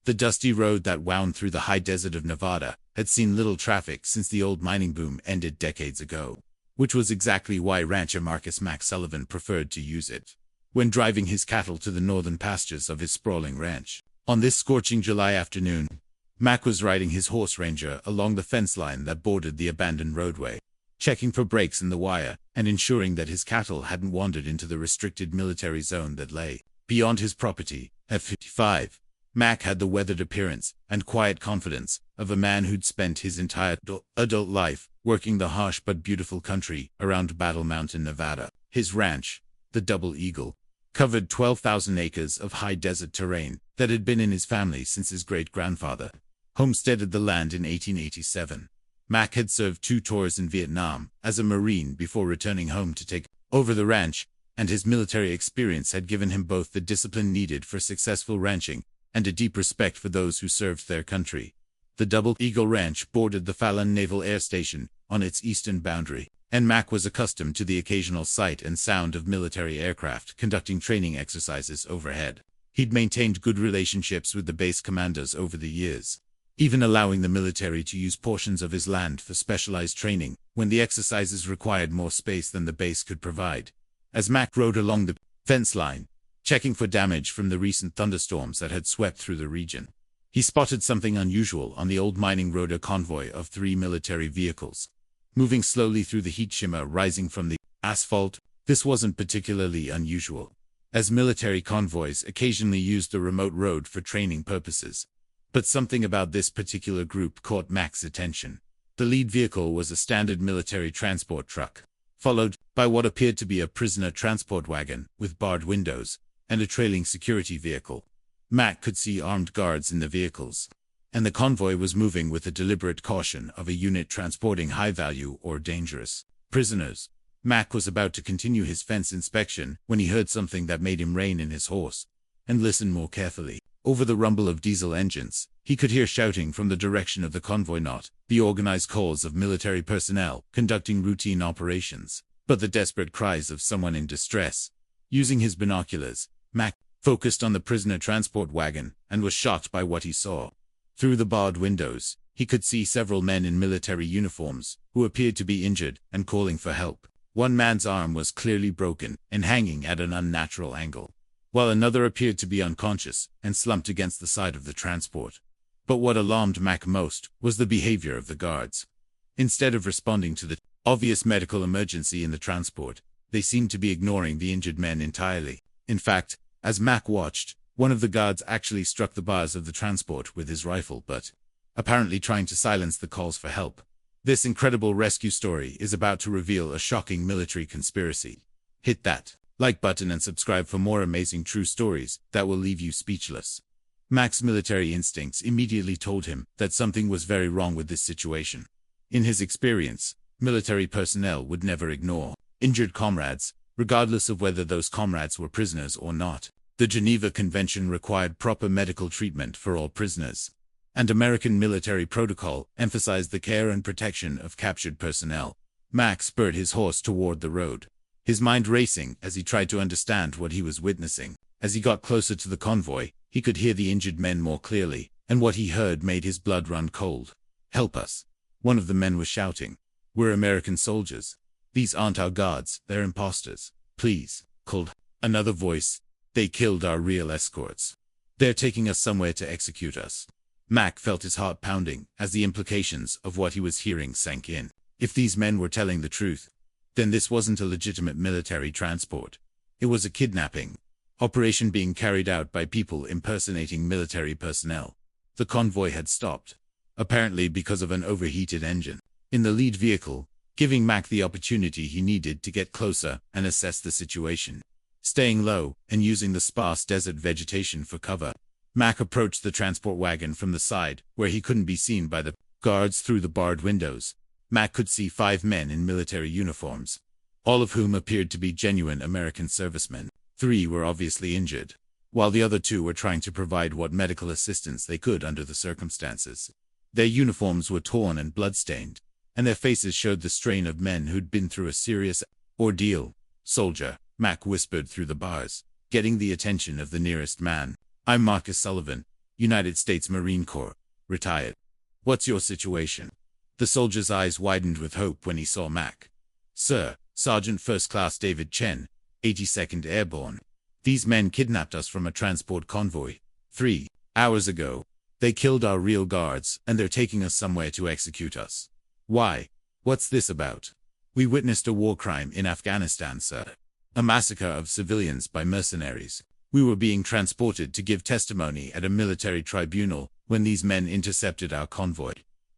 The dusty road that wound through the high desert of Nevada had seen little traffic since the old mining boom ended decades ago, which was exactly why rancher Marcus Mac Sullivan preferred to use it when driving his cattle to the northern pastures of his sprawling ranch. On this scorching July afternoon, Mac was riding his horse Ranger along the fence line that bordered the abandoned roadway, checking for breaks in the wire and ensuring that his cattle hadn't wandered into the restricted military zone that lay beyond his property. At 55, Mac had the weathered appearance and quiet confidence of a man who'd spent his entire adult life working the harsh but beautiful country around Battle Mountain, Nevada. His ranch, the Double Eagle, covered 12,000 acres of high desert terrain that had been in his family since his great-grandfather homesteaded the land in 1887. Mac had served 2 tours in Vietnam as a Marine before returning home to take over the ranch, and his military experience had given him both the discipline needed for successful ranching and a deep respect for those who served their country. The Double Eagle Ranch bordered the Fallon Naval Air Station on its eastern boundary, and Mac was accustomed to the occasional sight and sound of military aircraft conducting training exercises overhead. He'd maintained good relationships with the base commanders over the years, even allowing the military to use portions of his land for specialized training when the exercises required more space than the base could provide. As Mac rode along the fence line, checking for damage from the recent thunderstorms that had swept through the region, he spotted something unusual on the old mining road: a convoy of 3 military vehicles, moving slowly through the heat shimmer rising from the asphalt. This wasn't particularly unusual, as military convoys occasionally used the remote road for training purposes. But something about this particular group caught Mac's attention. The lead vehicle was a standard military transport truck, followed by what appeared to be a prisoner transport wagon with barred windows and a trailing security vehicle. Mac could see armed guards in the vehicles, and the convoy was moving with the deliberate caution of a unit transporting high-value or dangerous prisoners. Mac was about to continue his fence inspection when he heard something that made him rein in his horse and listen more carefully. Over the rumble of diesel engines, he could hear shouting from the direction of the convoy, not the organized calls of military personnel conducting routine operations, but the desperate cries of someone in distress. Using his binoculars, Mac focused on the prisoner transport wagon and was shocked by what he saw. Through the barred windows, he could see several men in military uniforms who appeared to be injured and calling for help. One man's arm was clearly broken and hanging at an unnatural angle, while another appeared to be unconscious and slumped against the side of the transport. But what alarmed Mac most was the behavior of the guards. Instead of responding to the obvious medical emergency in the transport, they seemed to be ignoring the injured men entirely. In fact, as Mac watched, one of the guards actually struck the bars of the transport with his rifle, but apparently trying to silence the calls for help. This incredible rescue story is about to reveal a shocking military conspiracy. Hit that like button and subscribe for more amazing true stories that will leave you speechless. Mac's military instincts immediately told him that something was very wrong with this situation. In his experience, military personnel would never ignore injured comrades, regardless of whether those comrades were prisoners or not. The Geneva Convention required proper medical treatment for all prisoners, and American military protocol emphasized the care and protection of captured personnel. Mac spurred his horse toward the road, his mind racing as he tried to understand what he was witnessing. As he got closer to the convoy, he could hear the injured men more clearly, and what he heard made his blood run cold. "Help us," one of the men was shouting. "We're American soldiers. These aren't our guards, they're imposters. Please," called another voice. "They killed our real escorts. They're taking us somewhere to execute us." Mac felt his heart pounding as the implications of what he was hearing sank in. If these men were telling the truth, then this wasn't a legitimate military transport. It was a kidnapping operation being carried out by people impersonating military personnel. The convoy had stopped, apparently because of an overheated engine in the lead vehicle, giving Mac the opportunity he needed to get closer and assess the situation. Staying low and using the sparse desert vegetation for cover, Mac approached the transport wagon from the side where he couldn't be seen by the guards through the barred windows. Mac could see 5 men in military uniforms, all of whom appeared to be genuine American servicemen. 3 were obviously injured, while the other 2 were trying to provide what medical assistance they could under the circumstances. Their uniforms were torn and bloodstained, and their faces showed the strain of men who'd been through a serious ordeal. "Soldier," Mac whispered through the bars, getting the attention of the nearest man. "I'm Marcus Sullivan. United States Marine Corps, retired. What's your situation? The soldier's eyes widened with hope when he saw Mac. Sir, Sergeant First Class David Chen, 82nd Airborne. These men kidnapped us from a transport convoy 3 hours ago. They killed our real guards, and they're taking us somewhere to execute us. Why? What's this about? We witnessed a war crime in Afghanistan, sir. A massacre of civilians by mercenaries. We were being transported to give testimony at a military tribunal when these men intercepted our convoy.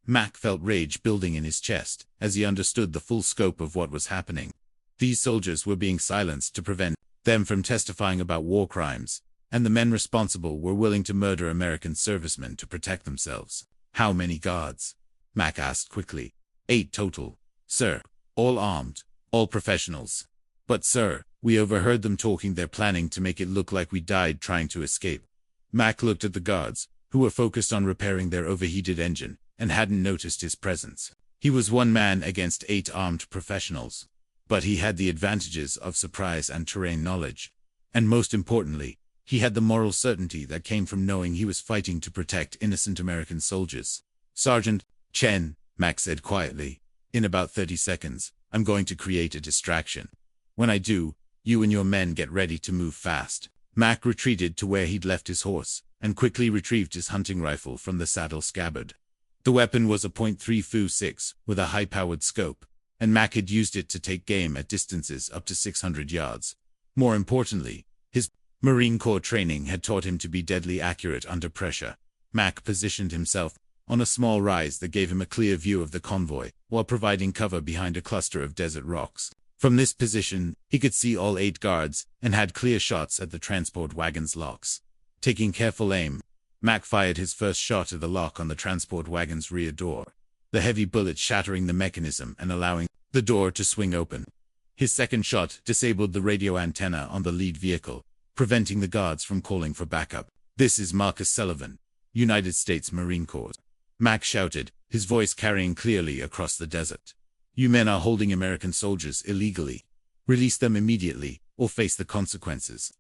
Mac felt rage building in his chest as he understood the full scope of what was happening. These soldiers were being silenced to prevent them from testifying about war crimes, and the men responsible were willing to murder American servicemen to protect themselves. How many guards? Mac asked quickly. 8 total, sir. All armed, all professionals. But sir, we overheard them talking. They're planning to make it look like we died trying to escape. Mac looked at the guards, who were focused on repairing their overheated engine, and hadn't noticed his presence. He was one man against 8 armed professionals. But he had the advantages of surprise and terrain knowledge. And most importantly, he had the moral certainty that came from knowing he was fighting to protect innocent American soldiers. Sergeant Chen, Mac said quietly, in about 30 seconds, I'm going to create a distraction. When I do, you and your men get ready to move fast. Mac retreated to where he'd left his horse, and quickly retrieved his hunting rifle from the saddle scabbard. The weapon was a .356 with a high-powered scope, and Mac had used it to take game at distances up to 600 yards. More importantly, his Marine Corps training had taught him to be deadly accurate under pressure. Mac positioned himself on a small rise that gave him a clear view of the convoy, while providing cover behind a cluster of desert rocks. From this position, he could see all 8 guards, and had clear shots at the transport wagon's locks. Taking careful aim, Mac fired his first shot at the lock on the transport wagon's rear door, the heavy bullet shattering the mechanism and allowing the door to swing open. His second shot disabled the radio antenna on the lead vehicle, preventing the guards from calling for backup. This is Mac Sullivan, United States Marine Corps. Mac shouted, his voice carrying clearly across the desert. You men are holding American soldiers illegally. Release them immediately, or face the consequences.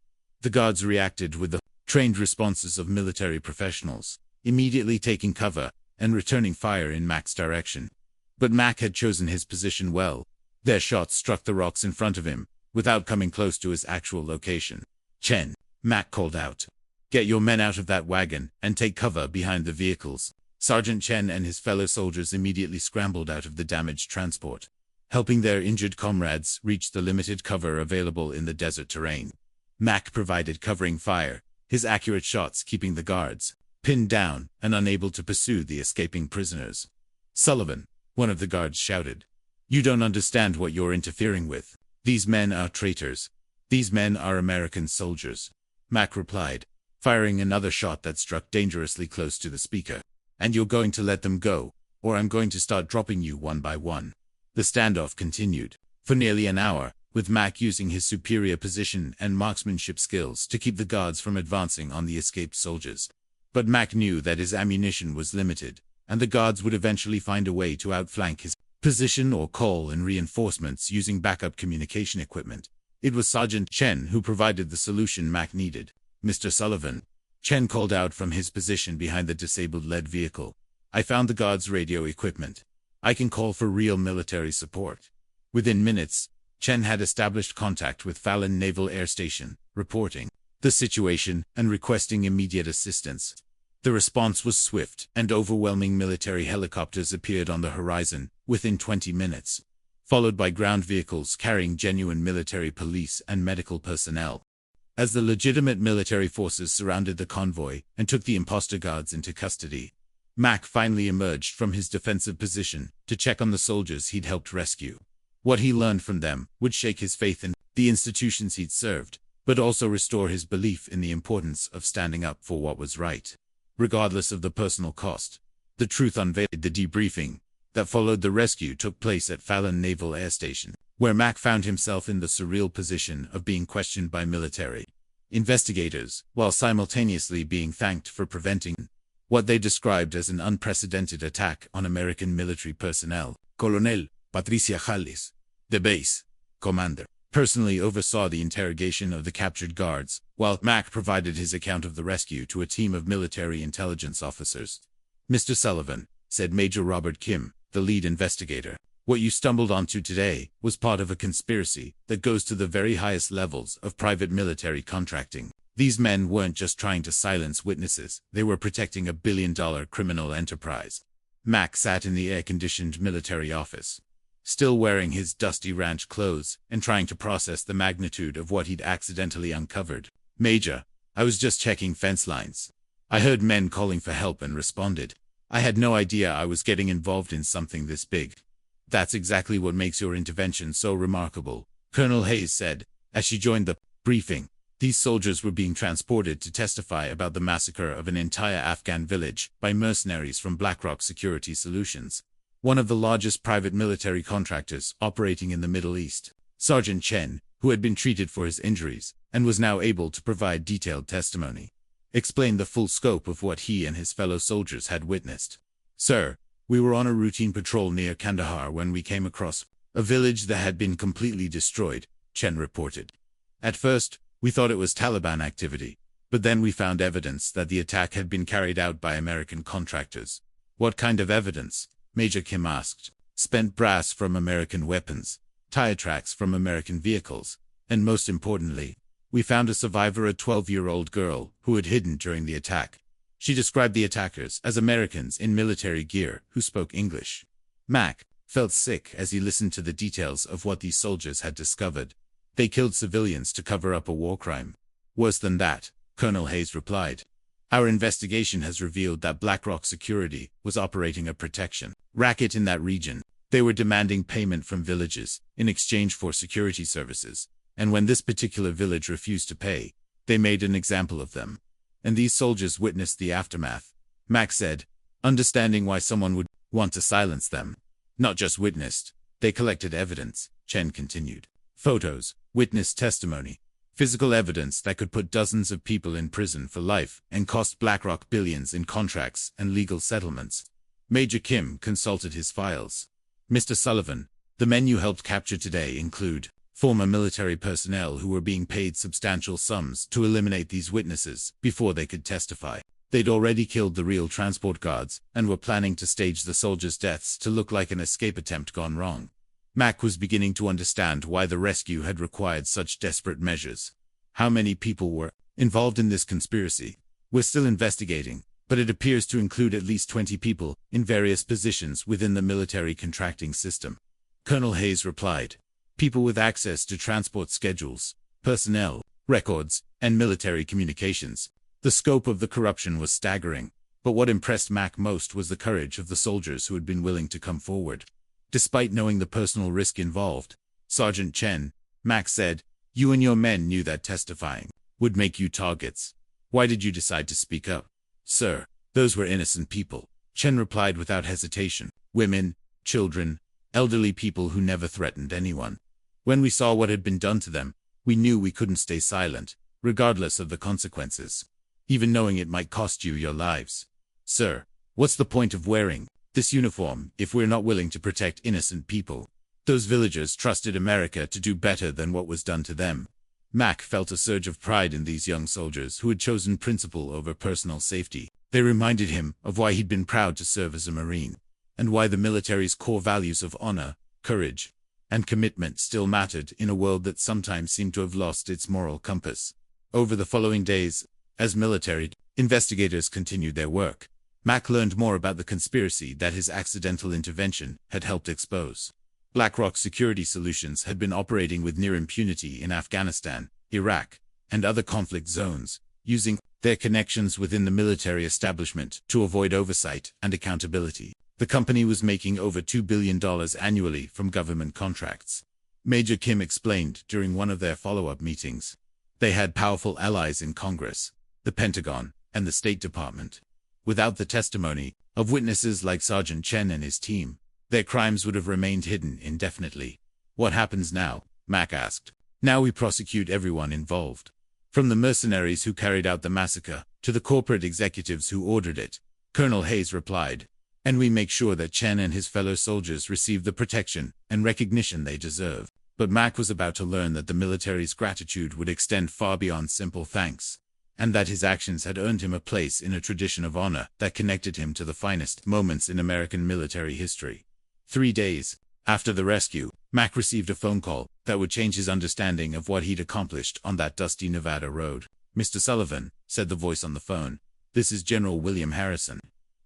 The guards reacted with the trained responses of military professionals, immediately taking cover and returning fire in Mac's direction. But Mac had chosen his position well. Their shots struck the rocks in front of him, without coming close to his actual location. Chen, Mac called out. Get your men out of that wagon and take cover behind the vehicles. Sergeant Chen and his fellow soldiers immediately scrambled out of the damaged transport, helping their injured comrades reach the limited cover available in the desert terrain. Mac provided covering fire, his accurate shots keeping the guards pinned down and unable to pursue the escaping prisoners. Sullivan, one of the guards shouted. You don't understand what you're interfering with. These men are traitors. These men are American soldiers. Mac replied, firing another shot that struck dangerously close to the speaker. And you're going to let them go, or I'm going to start dropping you one by one. The standoff continued for nearly an hour, with Mac using his superior position and marksmanship skills to keep the guards from advancing on the escaped soldiers. But Mac knew that his ammunition was limited, and the guards would eventually find a way to outflank his position or call in reinforcements using backup communication equipment. It was Sergeant Chen who provided the solution Mac needed. Mr. Sullivan, Chen called out from his position behind the disabled lead vehicle. I found the guards' radio equipment. I can call for real military support. Within minutes, Chen had established contact with Fallon Naval Air Station, reporting the situation and requesting immediate assistance. The response was swift, and overwhelming military helicopters appeared on the horizon within 20 minutes, followed by ground vehicles carrying genuine military police and medical personnel. As the legitimate military forces surrounded the convoy and took the imposter guards into custody, Mac finally emerged from his defensive position to check on the soldiers he'd helped rescue. What he learned from them would shake his faith in the institutions he'd served, but also restore his belief in the importance of standing up for what was right, regardless of the personal cost. The truth unveiled. The debriefing that followed the rescue took place at Fallon Naval Air Station, where Mac found himself in the surreal position of being questioned by military investigators, while simultaneously being thanked for preventing what they described as an unprecedented attack on American military personnel. Colonel Patricia Jalles, the base commander, personally oversaw the interrogation of the captured guards, while Mac provided his account of the rescue to a team of military intelligence officers. "Mr. Sullivan," said Major Robert Kim, the lead investigator, "what you stumbled onto today was part of a conspiracy that goes to the very highest levels of private military contracting. These men weren't just trying to silence witnesses, they were protecting a billion-dollar criminal enterprise." Mac sat in the air-conditioned military office, still wearing his dusty ranch clothes and trying to process the magnitude of what he'd accidentally uncovered. "Major, I was just checking fence lines. I heard men calling for help and responded. I had no idea I was getting involved in something this big." "That's exactly what makes your intervention so remarkable," Colonel Hayes said, as she joined the briefing. These soldiers were being transported to testify about the massacre of an entire Afghan village by mercenaries from BlackRock Security Solutions, one of the largest private military contractors operating in the Middle East. Sergeant Chen, who had been treated for his injuries and was now able to provide detailed testimony, explained the full scope of what he and his fellow soldiers had witnessed. "Sir, we were on a routine patrol near Kandahar when we came across a village that had been completely destroyed," Chen reported. "At first, we thought it was Taliban activity, but then we found evidence that the attack had been carried out by American contractors." "What kind of evidence?" Major Kim asked. "Spent brass from American weapons, tire tracks from American vehicles, and most importantly, we found a survivor, a 12-year-old girl, who had hidden during the attack." She described the attackers as Americans in military gear who spoke English. Mac felt sick as he listened to the details of what these soldiers had discovered. "They killed civilians to cover up a war crime." "Worse than that," Colonel Hayes replied. "Our investigation has revealed that BlackRock Security was operating a protection racket in that region. They were demanding payment from villages in exchange for security services, and when this particular village refused to pay, they made an example of them. And these soldiers witnessed the aftermath," Mac said, understanding why someone would want to silence them. "Not just witnessed, they collected evidence," Chen continued. "Photos, witness testimony, physical evidence that could put dozens of people in prison for life and cost BlackRock billions in contracts and legal settlements." Major Kim consulted his files. "Mr. Sullivan, the men you helped capture today include former military personnel who were being paid substantial sums to eliminate these witnesses before they could testify. They'd already killed the real transport guards and were planning to stage the soldiers' deaths to look like an escape attempt gone wrong." Mac was beginning to understand why the rescue had required such desperate measures. "How many people were involved in this conspiracy?" "We're still investigating, but it appears to include at least 20 people in various positions within the military contracting system," Colonel Hayes replied. "People with access to transport schedules, personnel, records, and military communications." The scope of the corruption was staggering, but what impressed Mac most was the courage of the soldiers who had been willing to come forward. Despite knowing the personal risk involved, Sergeant Chen, Mac said, "You and your men knew that testifying would make you targets. Why did you decide to speak up?" "Sir, those were innocent people," Chen replied without hesitation. "Women, children, elderly people who never threatened anyone. When we saw what had been done to them, we knew we couldn't stay silent, regardless of the consequences, even knowing it might cost you your lives. Sir, what's the point of wearing this uniform if we're not willing to protect innocent people?" Those villagers trusted America to do better than what was done to them. Mac felt a surge of pride in these young soldiers who had chosen principle over personal safety. They reminded him of why he'd been proud to serve as a Marine, and why the military's core values of honor, courage, and commitment still mattered in a world that sometimes seemed to have lost its moral compass. Over the following days, as military investigators continued their work, Mac learned more about the conspiracy that his accidental intervention had helped expose. BlackRock Security Solutions had been operating with near impunity in Afghanistan, Iraq, and other conflict zones, using their connections within the military establishment to avoid oversight and accountability. The company was making over $2 billion annually from government contracts. Major Kim explained during one of their follow-up meetings. They had powerful allies in Congress, the Pentagon, and the State Department. Without the testimony of witnesses like Sergeant Chen and his team, their crimes would have remained hidden indefinitely. "What happens now?" Mac asked. "Now we prosecute everyone involved, from the mercenaries who carried out the massacre to the corporate executives who ordered it," Colonel Hayes replied. "And we make sure that Chen and his fellow soldiers receive the protection and recognition they deserve." But Mac was about to learn that the military's gratitude would extend far beyond simple thanks, and that his actions had earned him a place in a tradition of honor that connected him to the finest moments in American military history. 3 days after the rescue, Mac received a phone call that would change his understanding of what he'd accomplished on that dusty Nevada road. "Mr. Sullivan," said the voice on the phone, "this is General William Harrison,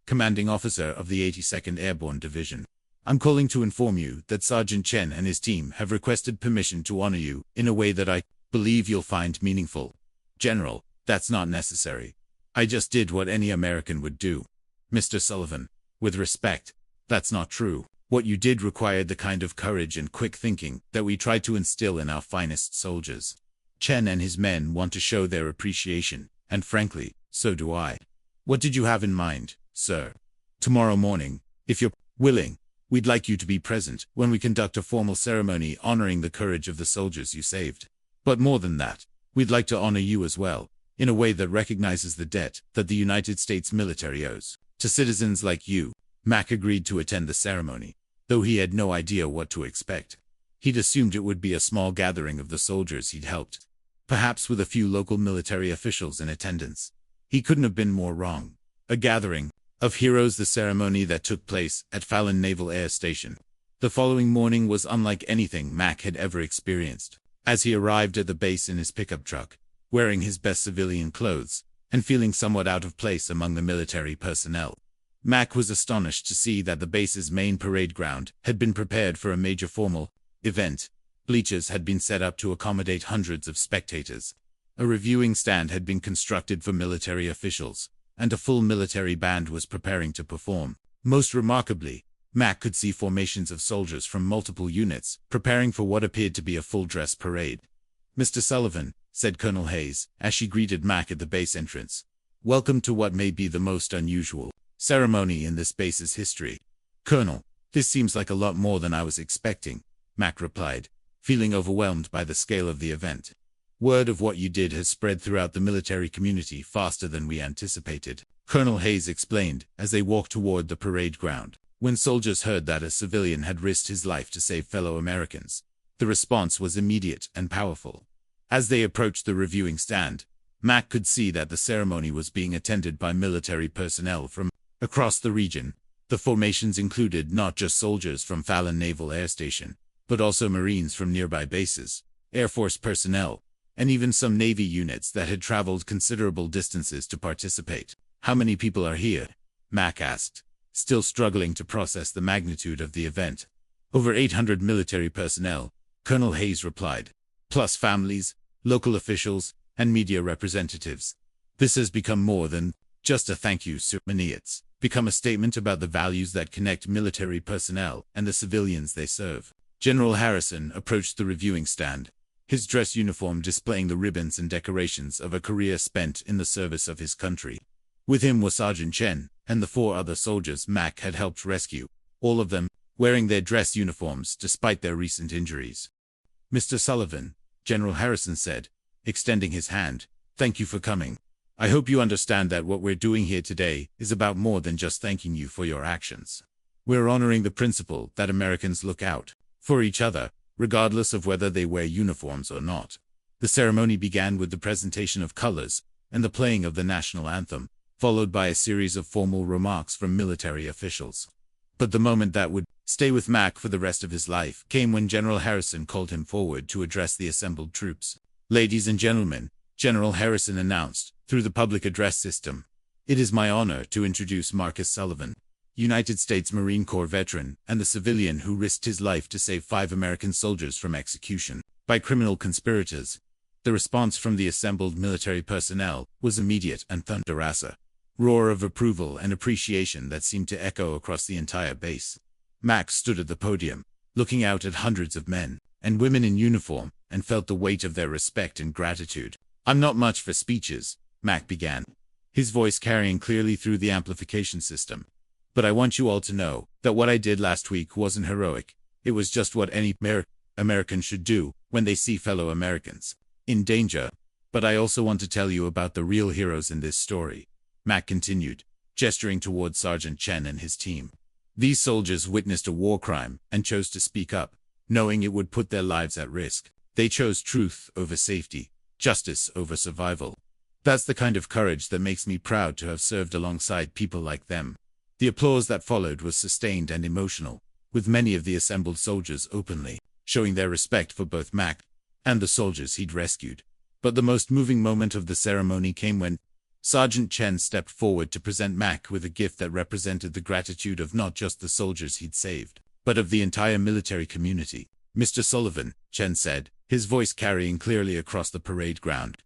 commanding officer of the 82nd Airborne Division. I'm calling to inform you that Sergeant Chen and his team have requested permission to honor you in a way that I believe you'll find meaningful." "General, that's not necessary. I just did what any American would do." "Mr. Sullivan, with respect, that's not true. What you did required the kind of courage and quick thinking that we try to instill in our finest soldiers. Chen and his men want to show their appreciation, and frankly, so do I." "What did you have in mind, sir?" "Tomorrow morning, if you're willing, we'd like you to be present when we conduct a formal ceremony honoring the courage of the soldiers you saved. But more than that, we'd like to honor you as well, in a way that recognizes the debt that the United States military owes to citizens like you." Mac agreed to attend the ceremony, though he had no idea what to expect. He'd assumed it would be a small gathering of the soldiers he'd helped, perhaps with a few local military officials in attendance. He couldn't have been more wrong. A gathering of heroes. The ceremony that took place at Fallon Naval Air Station the following morning was unlike anything Mac had ever experienced. As he arrived at the base in his pickup truck, wearing his best civilian clothes, and feeling somewhat out of place among the military personnel, Mac was astonished to see that the base's main parade ground had been prepared for a major formal event. Bleachers had been set up to accommodate hundreds of spectators. A reviewing stand had been constructed for military officials, and a full military band was preparing to perform. Most remarkably, Mac could see formations of soldiers from multiple units, preparing for what appeared to be a full-dress parade. "Mr. Sullivan," said Colonel Hayes, as she greeted Mac at the base entrance, "welcome to what may be the most unusual ceremony in this base's history." "Colonel, this seems like a lot more than I was expecting," Mac replied, feeling overwhelmed by the scale of the event. "Word of what you did has spread throughout the military community faster than we anticipated," Colonel Hayes explained as they walked toward the parade ground. When soldiers heard that a civilian had risked his life to save fellow Americans, the response was immediate and powerful. As they approached the reviewing stand, Mac could see that the ceremony was being attended by military personnel from across the region. The formations included not just soldiers from Fallon Naval Air Station, but also Marines from nearby bases, Air Force personnel, and even some Navy units that had traveled considerable distances to participate. "How many people are here?" Mac asked, still struggling to process the magnitude of the event. "Over 800 military personnel," Colonel Hayes replied, "plus families, local officials, and media representatives. This has become more than just a thank you ceremony. It's become a statement about the values that connect military personnel and the civilians they serve." General Harrison approached the reviewing stand, his dress uniform displaying the ribbons and decorations of a career spent in the service of his country. With him was Sergeant Chen and the 4 other soldiers Mac had helped rescue, all of them wearing their dress uniforms despite their recent injuries. "Mr. Sullivan," General Harrison said, extending his hand, "thank you for coming. I hope you understand that what we're doing here today is about more than just thanking you for your actions. We're honoring the principle that Americans look out for each other, regardless of whether they wear uniforms or not." The ceremony began with the presentation of colors and the playing of the national anthem, followed by a series of formal remarks from military officials. But the moment that would stay with Mac for the rest of his life came when General Harrison called him forward to address the assembled troops. "Ladies and gentlemen," General Harrison announced through the public address system, "it is my honor to introduce Mac Sullivan, United States Marine Corps veteran and the civilian who risked his life to save 5 American soldiers from execution by criminal conspirators." The response from the assembled military personnel was immediate and thunderous. Roar of approval and appreciation that seemed to echo across the entire base. Mac stood at the podium, looking out at hundreds of men and women in uniform, and felt the weight of their respect and gratitude. "I'm not much for speeches," Mac began, his voice carrying clearly through the amplification system. "But I want you all to know that what I did last week wasn't heroic. It was just what any American should do when they see fellow Americans in danger. But I also want to tell you about the real heroes in this story," Mac continued, gesturing towards Sergeant Chen and his team. "These soldiers witnessed a war crime and chose to speak up, knowing it would put their lives at risk. They chose truth over safety, justice over survival. That's the kind of courage that makes me proud to have served alongside people like them. The applause that followed was sustained and emotional, with many of the assembled soldiers openly showing their respect for both Mac and the soldiers he'd rescued. But the most moving moment of the ceremony came when Sergeant Chen stepped forward to present Mac with a gift that represented the gratitude of not just the soldiers he'd saved, but of the entire military community. "Mr. Sullivan," Chen said, his voice carrying clearly across the parade ground.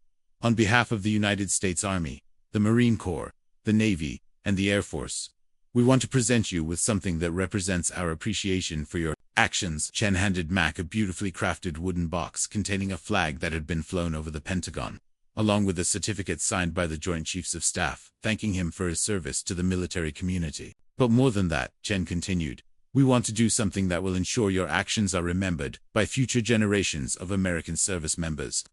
"On behalf of the United States Army, the Marine Corps, the Navy, and the Air Force, we want to present you with something that represents our appreciation for your actions." Chen handed Mac a beautifully crafted wooden box containing a flag that had been flown over the Pentagon, along with a certificate signed by the Joint Chiefs of Staff, thanking him for his service to the military community. "But more than that," Chen continued, "we want to do something that will ensure your actions are remembered by future generations of American service members."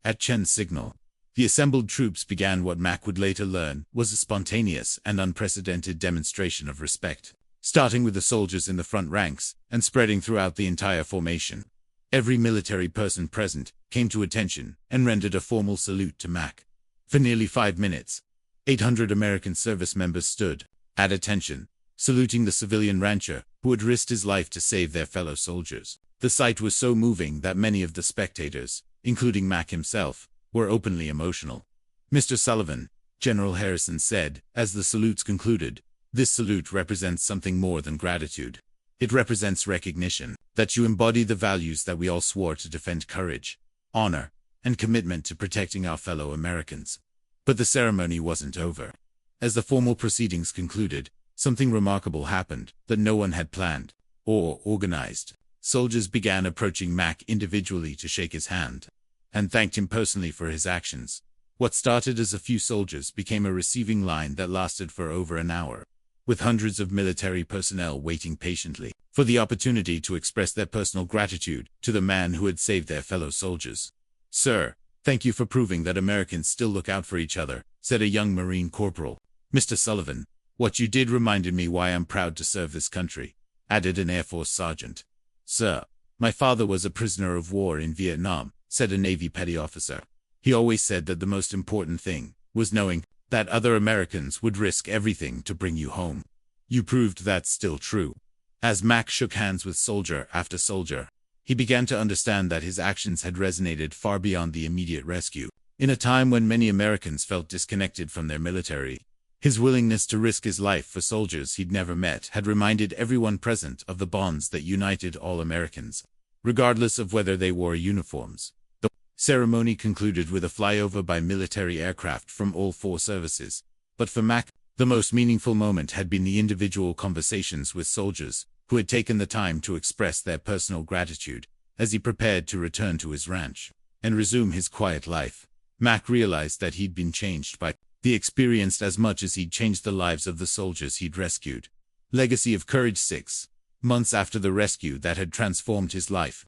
At Chen's signal, the assembled troops began what Mac would later learn was a spontaneous and unprecedented demonstration of respect, starting with the soldiers in the front ranks and spreading throughout the entire formation. Every military person present came to attention and rendered a formal salute to Mac. For nearly 5 minutes, 800 American service members stood at attention, saluting the civilian rancher who had risked his life to save their fellow soldiers. The sight was so moving that many of the spectators, including Mac himself, were openly emotional. "Mr. Sullivan," General Harrison said, as the salutes concluded, "this salute represents something more than gratitude. It represents recognition that you embody the values that we all swore to defend: courage, honor, and commitment to protecting our fellow Americans." But the ceremony wasn't over. As the formal proceedings concluded, something remarkable happened that no one had planned or organized. Soldiers began approaching Mac individually to shake his hand and thanked him personally for his actions. What started as a few soldiers became a receiving line that lasted for over an hour, with hundreds of military personnel waiting patiently for the opportunity to express their personal gratitude to the man who had saved their fellow soldiers. "Sir, thank you for proving that Americans still look out for each other," said a young Marine corporal. "Mr. Sullivan, what you did reminded me why I'm proud to serve this country," added an Air Force sergeant. "Sir, my father was a prisoner of war in Vietnam," said a Navy petty officer. "He always said that the most important thing was knowing that other Americans would risk everything to bring you home. You proved that's still true." As Mac shook hands with soldier after soldier, he began to understand that his actions had resonated far beyond the immediate rescue. In a time when many Americans felt disconnected from their military, his willingness to risk his life for soldiers he'd never met had reminded everyone present of the bonds that united all Americans, regardless of whether they wore uniforms. The ceremony concluded with a flyover by military aircraft from all 4 services. But for Mac, the most meaningful moment had been the individual conversations with soldiers who had taken the time to express their personal gratitude as he prepared to return to his ranch and resume his quiet life. Mac realized that he'd been changed by the experience as much as he'd changed the lives of the soldiers he'd rescued. Legacy of Courage. 6 months after the rescue that had transformed his life,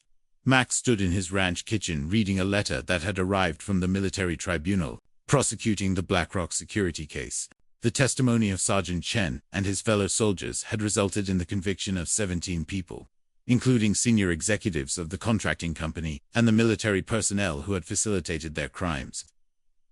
Mac stood in his ranch kitchen reading a letter that had arrived from the military tribunal prosecuting the BlackRock security case. The testimony of Sergeant Chen and his fellow soldiers had resulted in the conviction of 17 people, including senior executives of the contracting company and the military personnel who had facilitated their crimes.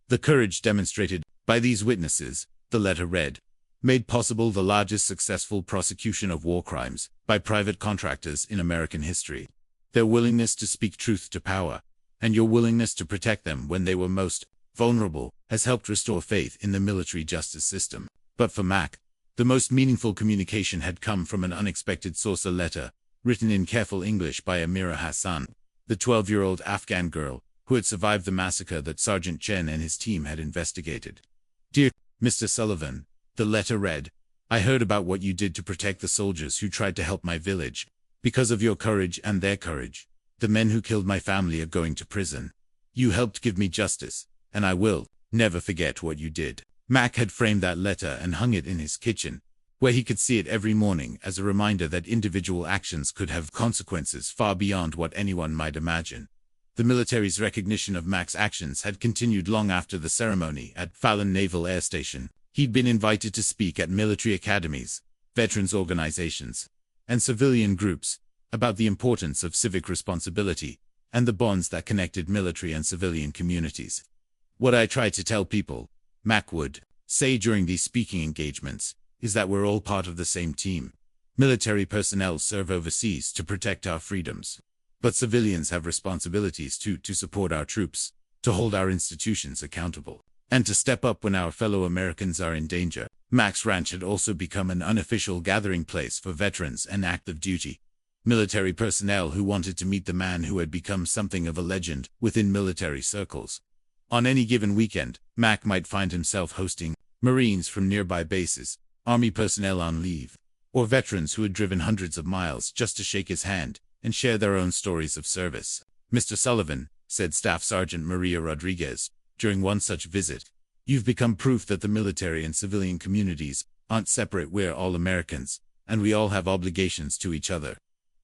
The courage demonstrated by these witnesses, the letter read, made possible the largest successful prosecution of war crimes by private contractors in American history. Their willingness to speak truth to power, and your willingness to protect them when they were most vulnerable, has helped restore faith in the military justice system. But for Mac, the most meaningful communication had come from an unexpected source: a letter, written in careful English by Amira Hassan, the 12-year-old Afghan girl who had survived the massacre that Sergeant Chen and his team had investigated. "Dear Mr. Sullivan," the letter read, "I heard about what you did to protect the soldiers who tried to help my village. Because of your courage and their courage, the men who killed my family are going to prison. You helped give me justice, and I will never forget what you did." Mac had framed that letter and hung it in his kitchen, where he could see it every morning as a reminder that individual actions could have consequences far beyond what anyone might imagine. The military's recognition of Mac's actions had continued long after the ceremony at Fallon Naval Air Station. He'd been invited to speak at military academies, veterans organizations, and civilian groups, about the importance of civic responsibility and the bonds that connected military and civilian communities. What I try to tell people, Mac would say during these speaking engagements, is that we're all part of the same team. Military personnel serve overseas to protect our freedoms. But civilians have responsibilities too, to support our troops, to hold our institutions accountable, and to step up when our fellow Americans are in danger. Mac's ranch had also become an unofficial gathering place for veterans and active duty military personnel who wanted to meet the man who had become something of a legend within military circles. On any given weekend, Mac might find himself hosting Marines from nearby bases, Army personnel on leave, or veterans who had driven hundreds of miles just to shake his hand and share their own stories of service. "Mr. Sullivan," said Staff Sergeant Maria Rodriguez during one such visit, "you've become proof that the military and civilian communities aren't separate. We're all Americans, and we all have obligations to each other."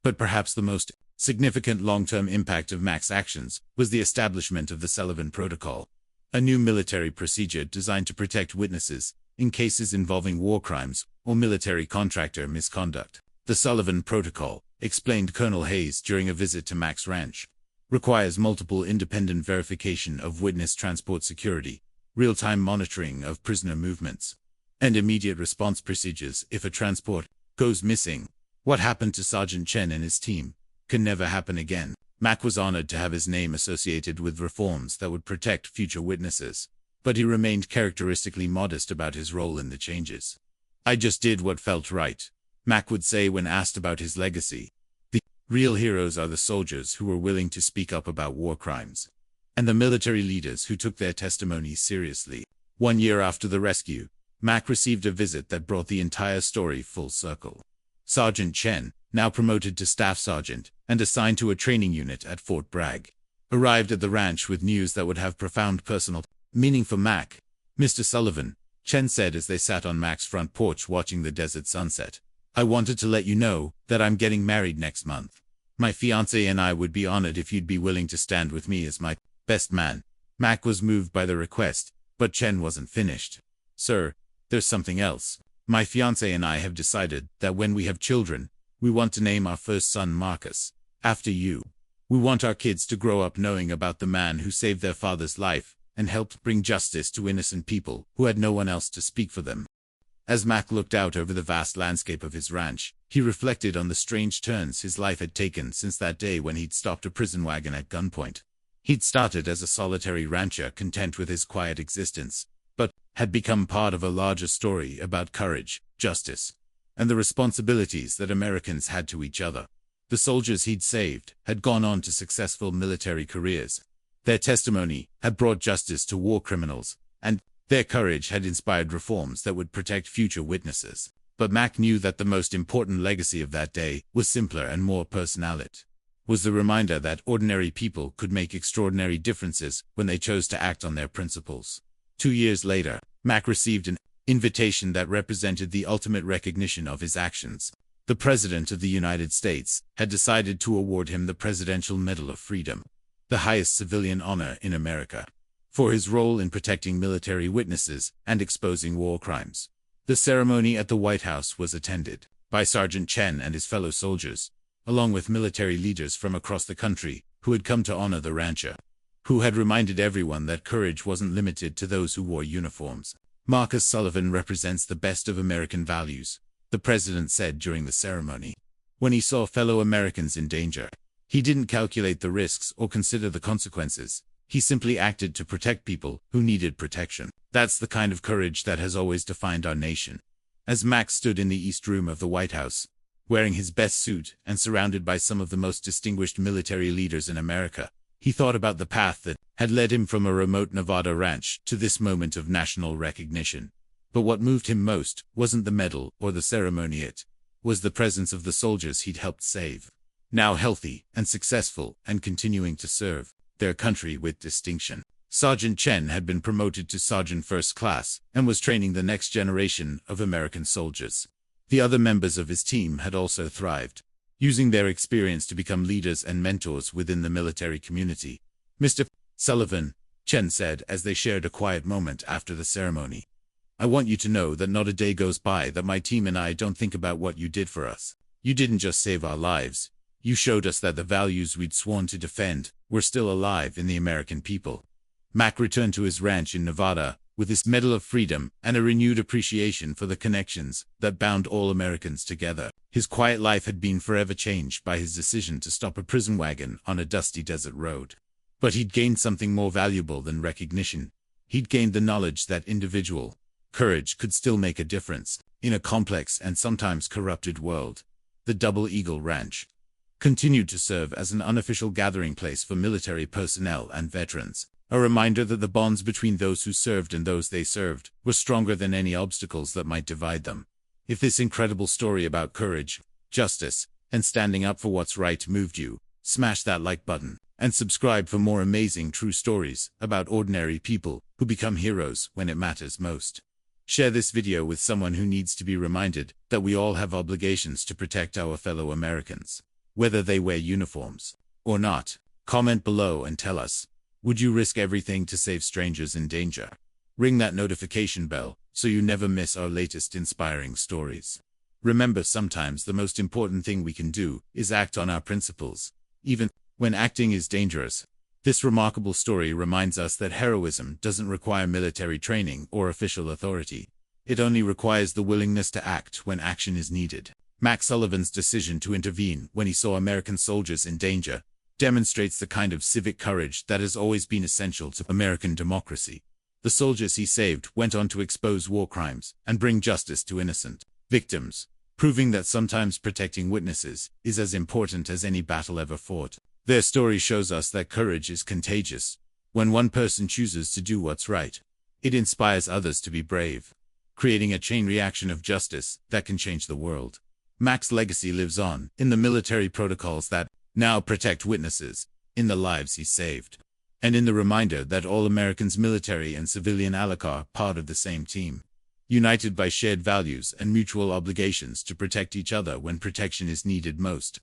But perhaps the most significant long-term impact of Mac's actions was the establishment of the Sullivan Protocol, a new military procedure designed to protect witnesses in cases involving war crimes or military contractor misconduct. The Sullivan Protocol, explained Colonel Hayes during a visit to Mac's ranch, requires multiple independent verification of witness transport security, real-time monitoring of prisoner movements, and immediate response procedures if a transport goes missing. What happened to Sergeant Chen and his team can never happen again. Mac was honored to have his name associated with reforms that would protect future witnesses, but he remained characteristically modest about his role in the changes. "I just did what felt right," Mac would say when asked about his legacy. "The real heroes are the soldiers who were willing to speak up about war crimes, and the military leaders who took their testimonies seriously." 1 year after the rescue, Mac received a visit that brought the entire story full circle. Sergeant Chen, now promoted to Staff Sergeant and assigned to a training unit at Fort Bragg, arrived at the ranch with news that would have profound personal meaning for Mac. "Mr. Sullivan," Chen said as they sat on Mac's front porch watching the desert sunset, "I wanted to let you know that I'm getting married next month. My fiancé and I would be honored if you'd be willing to stand with me as my best man." Mac was moved by the request, but Chen wasn't finished. "Sir, there's something else. My fiancé and I have decided that when we have children, we want to name our first son Marcus, after you. We want our kids to grow up knowing about the man who saved their father's life and helped bring justice to innocent people who had no one else to speak for them." As Mac looked out over the vast landscape of his ranch, he reflected on the strange turns his life had taken since that day when he'd stopped a prison wagon at Gunpoint. He'd started as a solitary rancher content with his quiet existence, but had become part of a larger story about courage, justice, and the responsibilities that Americans had to each other. The soldiers he'd saved had gone on to successful military careers. Their testimony had brought justice to war criminals, and their courage had inspired reforms that would protect future witnesses. But Mac knew that the most important legacy of that day was simpler and more personal. It was the reminder that ordinary people could make extraordinary differences when they chose to act on their principles. 2 years later, Mac received an invitation that represented the ultimate recognition of his actions. The President of the United States had decided to award him the Presidential Medal of Freedom, the highest civilian honor in America, for his role in protecting military witnesses and exposing war crimes. The ceremony at the White House was attended by Sergeant Chen and his fellow soldiers, along with military leaders from across the country who had come to honor the rancher, who had reminded everyone that courage wasn't limited to those who wore uniforms. "Marcus Sullivan represents the best of American values," the president said during the ceremony. When he saw fellow Americans in danger, he didn't calculate the risks or consider the consequences. He simply acted to protect people who needed protection. That's the kind of courage that has always defined our nation. As Mac stood in the East Room of the White House, wearing his best suit and surrounded by some of the most distinguished military leaders in America, he thought about the path that had led him from a remote Nevada ranch to this moment of national recognition. But what moved him most wasn't the medal or the ceremony. It was the presence of the soldiers he'd helped save, now healthy and successful and continuing to serve their country with distinction. Sergeant Chen had been promoted to Sergeant First Class and was training the next generation of American soldiers. The other members of his team had also thrived, using their experience to become leaders and mentors within the military community. "Mr. Sullivan," Chen said as they shared a quiet moment after the ceremony, "I want you to know that not a day goes by that my team and I don't think about what you did for us. You didn't just save our lives, You showed us that the values we'd sworn to defend were still alive in the American people. Mac returned to his ranch in Nevada with his Medal of Freedom and a renewed appreciation for the connections that bound all Americans together. His quiet life had been forever changed by his decision to stop a prison wagon on a dusty desert road. But he'd gained something more valuable than recognition. He'd gained the knowledge that individual courage could still make a difference in a complex and sometimes corrupted world. The Double Eagle Ranch continued to serve as an unofficial gathering place for military personnel and veterans, a reminder that the bonds between those who served and those they served were stronger than any obstacles that might divide them. If this incredible story about courage, justice, and standing up for what's right moved you, smash that like button and subscribe for more amazing true stories about ordinary people who become heroes when it matters most. Share this video with someone who needs to be reminded that we all have obligations to protect our fellow Americans, whether they wear uniforms or not. Comment below and tell us, would you risk everything to save strangers in danger? Ring that notification bell so you never miss our latest inspiring stories. Remember, sometimes the most important thing we can do is act on our principles, even when acting is dangerous. This remarkable story reminds us that heroism doesn't require military training or official authority. It only requires the willingness to act when action is needed. Mac Sullivan's decision to intervene when he saw American soldiers in danger demonstrates the kind of civic courage that has always been essential to American democracy. The soldiers he saved went on to expose war crimes and bring justice to innocent victims, proving that sometimes protecting witnesses is as important as any battle ever fought. Their story shows us that courage is contagious. When one person chooses to do what's right, it inspires others to be brave, creating a chain reaction of justice that can change the world. Mac's legacy lives on in the military protocols that now protect witnesses, in the lives he saved, and in the reminder that all Americans, military and civilian alike, are part of the same team, united by shared values and mutual obligations to protect each other when protection is needed most.